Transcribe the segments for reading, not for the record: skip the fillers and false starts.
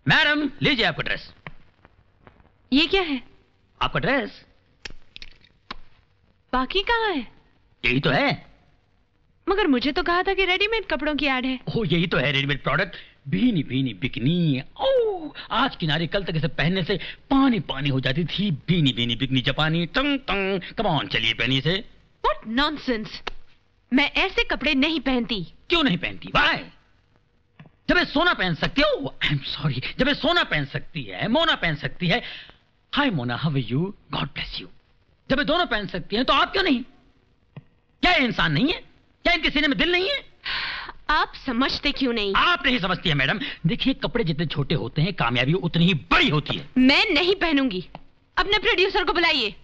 Madam लीजिए आपका dress. ये क्या है? आपका ड्रेस। बाकी कहाँ है? यही तो है। मगर मुझे तो कहा था कि रेडीमेड कपड़ों की ऐड है। ओह यही तो है रेडीमेड प्रोडक्ट। भीनी भीनी बिकनी। ओह आज की नारी कल तक इसे पहनने से पानी पानी हो जाती थी। भीनी भीनी बिकनी जापानी टंग टंग। कम ऑन चलिए पहनिए इसे। What nonsense. मैं ऐसे कपड़े नहीं पहनती। क्यों नहीं पहनती? वाई? जब ये सोना पहन सकती हो, आई एम सॉरी, जब ये सोना पहन सकती है, मोना पहन सकती है, hi Mona how are you, God bless you, जब ये दोनों पहन सकती हैं तो आप क्यों नहीं? क्या ये इंसान नहीं है? क्या इनके सीने में दिल नहीं है? आप समझते क्यों नहीं? आप नहीं समझती है मैडम। देखिए कपड़े जितने छोटे होते हैं कामयाबी उतनी ही बड़ी होती है। मैं नहीं पहनूंगी। अपने प्रोड्यूसर को बुलाइए।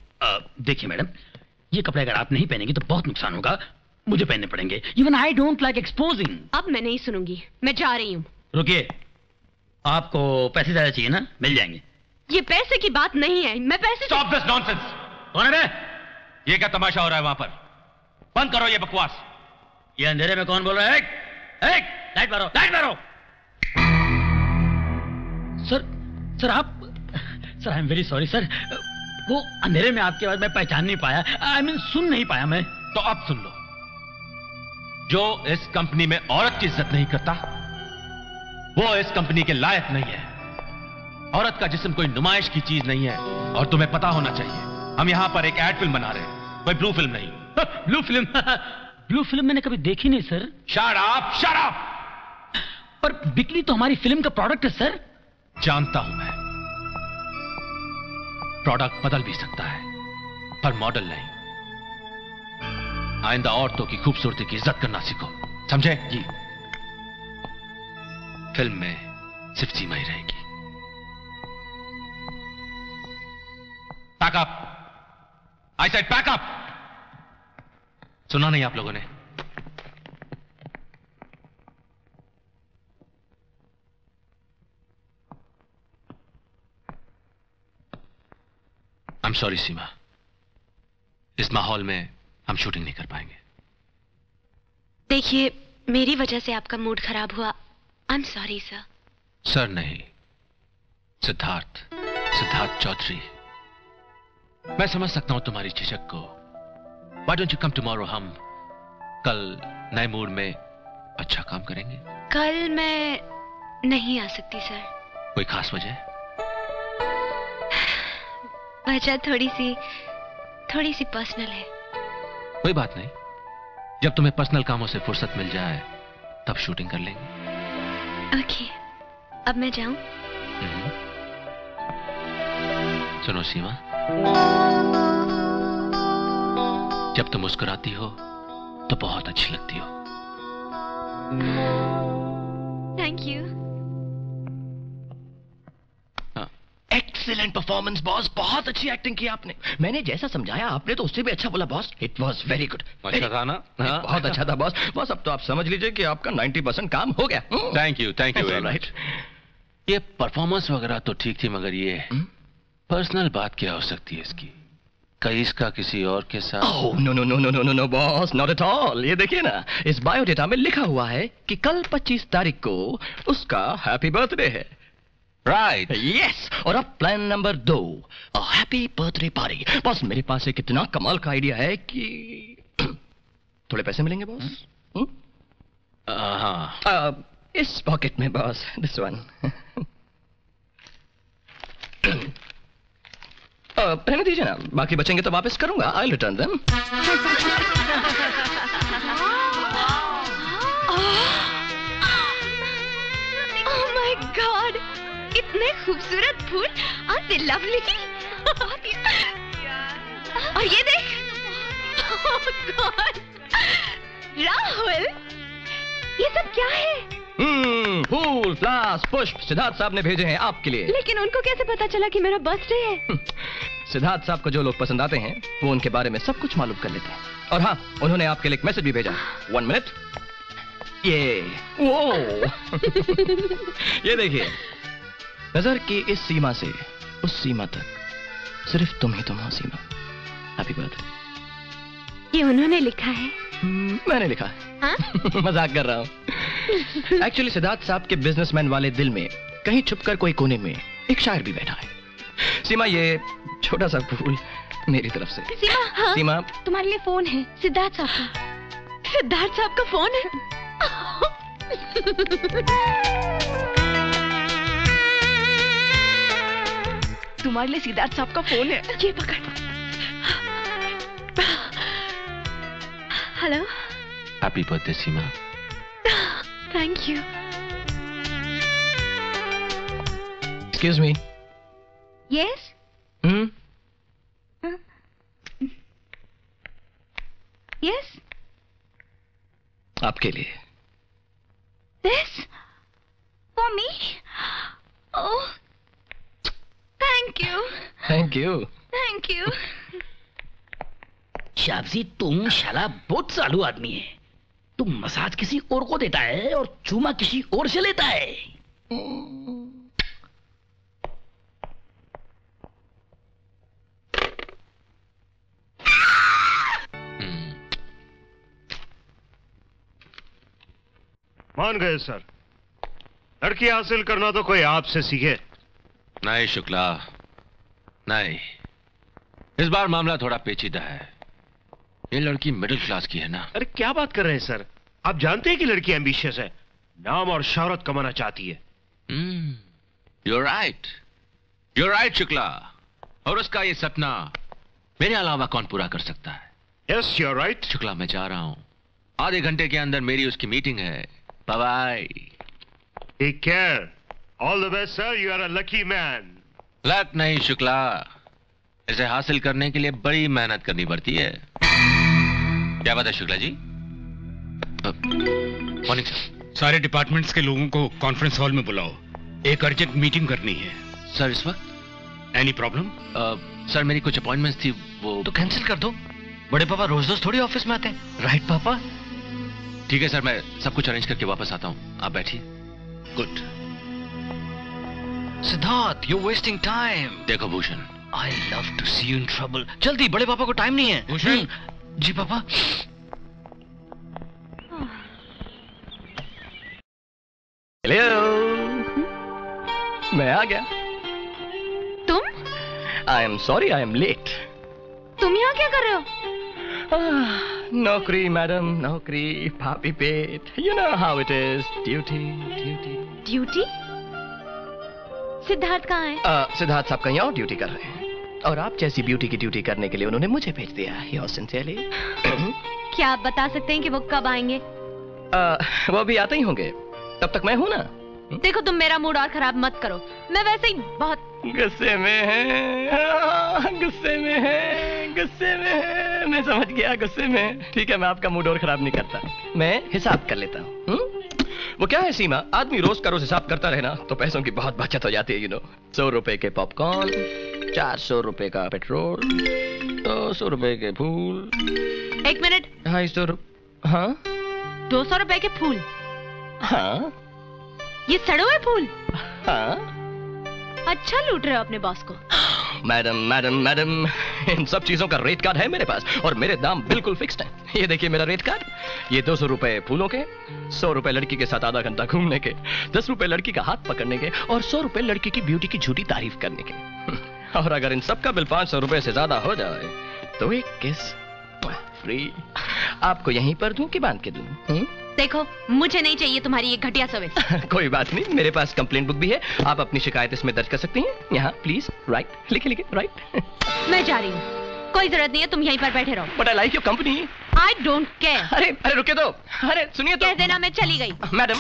देखिए मैडम, ये कपड़े अगर आप नहीं पहनेंगे तो बहुत नुकसान होगा। मुझे पहनने पड़ेंगे। Even I don't like exposing. अब मैं नहीं सुनूंगी, मैं जा रही हूँ। रुकिए, आपको पैसे ज्यादा चाहिए ना? मिल जाएंगे। ये पैसे की बात नहीं है, मैं पैसे। Stop this nonsense. कौन है? ये क्या तमाशा हो रहा है वहां पर? बंद करो ये बकवास। ये अंधेरे में कौन बोल रहा है? लाइट मारो, लाइट मारो। सर आप, sir I am very sorry sir. वो अंधेरे में आपकी आवाज मैं पहचान नहीं पाया। आई मीन सुन नहीं पाया मैं। तो अब सुन लो, जो इस कंपनी में औरत की इज्जत नहीं करता वो इस कंपनी के लायक नहीं है। औरत का जिस्म कोई नुमाइश की चीज नहीं है और तुम्हें पता होना चाहिए। हम यहां पर एक एड फिल्म बना रहे हैं, कोई ब्लू फिल्म नहीं। Blue film? ब्लू फिल्म मैंने कभी देखी नहीं sir. Shut up, shut up. पर बिकनी तो हमारी फिल्म का प्रोडक्ट है सर। जानता हूं मैं, प्रोडक्ट बदल भी सकता है पर मॉडल नहीं। आइंदा औरतों की खूबसूरती की इज्जत करना सीखो, समझे? जी। फिल्म में सिर्फ सीमा ही रहेगी। Pack up, I said pack up. सुना नहीं आप लोगों ने? आई एम सॉरी सीमा, इस माहौल में हम शूटिंग नहीं कर पाएंगे। देखिए मेरी वजह से आपका मूड खराब हुआ। आई एम सॉरी सर। सर नहीं, सिद्धार्थ, सिद्धार्थ चौधरी। मैं समझ सकता हूं तुम्हारी झिझक को। Why don't you come tomorrow? हम कल नए मूड में अच्छा काम करेंगे। कल मैं नहीं आ सकती सर। कोई खास वजह? वजह थोड़ी सी पर्सनल है। कोई बात नहीं, जब तुम्हें पर्सनल कामों से फुर्सत मिल जाए तब शूटिंग कर लेंगे। ओके, अब मैं जाऊं? सुनो सीमा, जब तुम मुस्कुराती हो तो बहुत अच्छी लगती हो। Thank you. Excellent performance boss, बहुत अच्छी एक्टिंग की आपने। मैंने जैसा समझाया आपने तो उससे भी अच्छा बोला boss. It was very good. अच्छा था ना? बहुत अच्छा था बॉस। बॉस अब तो आप समझ लीजिए कि आपका 90% काम हो गया। Thank you very much. ये परफॉर्मेंस वगैरह तो ठीक थी, मगर ये पर्सनल बात क्या हो सकती है इसकी? कहीं इसका किसी और के साथ? Oh no no no no no no boss, not at all. ये देखिए ना, इस बायोडेटा में लिखा हुआ है कि कल 25 तारीख को उसका हैप्पी बर्थडे है। Right, yes. और अब plan number 2, happy birthday party. Boss मेरे पास एक इतना कमाल का आइडिया है कि थोड़े पैसे मिलेंगे बॉस। हाँ, इस पॉकेट में बॉस, दिस वन। रहने दीजिए ना, बाकी बचेंगे तो वापस करूंगा। I return them. Oh my God, इतने खूबसूरत फूल। Are they lovely? और ये देख, ओह गॉड, राहुल, ये सब क्या है? फूल, फ्लावर्स, पुष्प सिद्धार्थ साहब ने भेजे हैं आपके लिए। लेकिन उनको कैसे पता चला कि मेरा बर्थडे है? सिद्धार्थ साहब को जो लोग पसंद आते हैं वो उनके बारे में सब कुछ मालूम कर लेते हैं। और हाँ, उन्होंने आपके लिए एक मैसेज भी भेजा। 1 मिनट, ये वो ये देखिए, नजर की इस सीमा से उस सीमा तक सिर्फ तुम ही तुम हो सीमा। Happy birthday. ये उन्होंने लिखा है? मैंने लिखा है। हाँ? मजाक कर रहा हूँ। एक्चुअली सिद्धार्थ साहब के बिजनेसमैन वाले दिल में कहीं छुपकर कोई कोने में एक शायर भी बैठा है। सीमा, ये छोटा सा फूल मेरी तरफ से। सीमा, हाँ? सीमा, तुम्हारे लिए फोन है, सिद्धार्थ साहब का। सिद्धार्थ साहब का फोन है। तुम्हारे लिए सिद्धार्थ साहब का फोन है। ये पकड़। Hello. Happy birthday Seema. Thank you. Excuse me. Yes. Yes. आपके लिए। This for me? Oh, thank you. Thank you. Thank you. शाबजी, तुम शाला बहुत चालू आदमी है। तुम मसाज किसी और को देता है और चूमा किसी और से लेता है। मान गए सर। लड़की हासिल करना तो कोई आपसे सीखे। नहीं शुक्ला, नहीं। इस बार मामला थोड़ा पेचीदा है। ये लड़की मिडिल क्लास की है ना। अरे क्या बात कर रहे हैं सर? आप जानते हैं कि लड़की एम्बिशियस है, नाम और शोहरत कमाना चाहती है। You're right. You're right Shukla. और उसका ये सपना मेरे अलावा कौन पूरा कर सकता है? Yes, you're right. शुक्ला, मैं जा रहा हूं। आधे घंटे के अंदर मेरी उसकी मीटिंग है। Bye bye. Take care. All the best, sir. You are a lucky man. Luck नहीं शुक्ला, इसे हासिल करने के लिए बड़ी मेहनत करनी पड़ती है। क्या बात है शुक्ला जी? Morning sir. सारे डिपार्टमेंट्स के लोगों को कॉन्फ्रेंस हॉल में बुलाओ, एक अर्जेंट मीटिंग करनी है। सर इस वक्त? Any problem? सर मेरी कुछ अपॉइंटमेंट्स थी, वो तो कैंसिल कर दो। बड़े पापा रोज रोज थोड़ी ऑफिस में आते हैं। राइट पापा? ठीक है सर, मैं सब कुछ अरेंज करके वापस आता हूँ, आप बैठिए। Good. Siddharth, you wasting time. देखो Bhushan, I love to see you in trouble. जल्दी, बड़े पापा को टाइम नहीं है। भूषण। जी पापा। हेलो, मैं आ गया। तुम? I am sorry, I am late. तुम यहाँ क्या कर रहे हो? नौकरी मैडम, नौकरी, पापी पेट। You know how it is. Duty duty duty? Siddharth कहाँ है? सिद्धार्थ साहब कहीं और ड्यूटी कर रहे हैं, और आप जैसी ब्यूटी की ड्यूटी करने के लिए उन्होंने मुझे भेज दिया। Your sincerely. क्या आप बता सकते हैं कि वो कब आएंगे? वो भी आते ही होंगे, तब तक मैं हूं ना। देखो, तुम मेरा मूड और खराब मत करो। मैं वैसे ही बहुत गुस्से में है, गुस्से में है, गुस्से में है। मैं समझ गया, गुस्से में। ठीक है, मैं आपका मूड और खराब नहीं करता, मैं हिसाब कर लेता हूँ। वो क्या है सीमा, आदमी रोज का रोज हिसाब करता रहे ना तो पैसों की बहुत बचत हो जाती है। यू नो, 100 रुपए के पॉपकॉर्न, 400 रुपए का पेट्रोल, 200 रुपए के फूल। 1 मिनट। 250 रुपए। हाँ, 200 रुपए के फूल? हाँ, ये सड़े हुए फूल? हाँ। अच्छा लूट रहे हो अपने बॉस को। मैडम मैडम मैडम, इन सब चीजों का रेट कार्ड है मेरे पास, और मेरे दाम बिल्कुल फिक्स्ड हैं। ये देखिए मेरा रेट कार्ड। ये 200 रुपए फूलों के, 100 रुपए लड़की के साथ आधा घंटा घूमने के, 10 रुपए लड़की का हाथ पकड़ने के, और 100 रुपए लड़की की ब्यूटी की झूठी तारीफ करने के। और अगर इन सब का बिल 500 रुपए से ज्यादा हो जाए तो एक किस फ्री। आपको यहीं पर दूं कि बांध के दूं? देखो, मुझे नहीं चाहिए तुम्हारी ये घटिया सर्विस। कोई बात नहीं, मेरे पास कंप्लेंट बुक भी है, आप अपनी शिकायत इसमें दर्ज कर सकती हैं। यहाँ प्लीज राइट लिखे लिखे राइट। मैं जा रही हूँ, कोई जरूरत नहीं है, तुम यहीं पर बैठे रहो। But I like your company. I don't care. अरे अरे रुके दो, अरे सुनिए तो। कह देना मैं चली गई। मैडम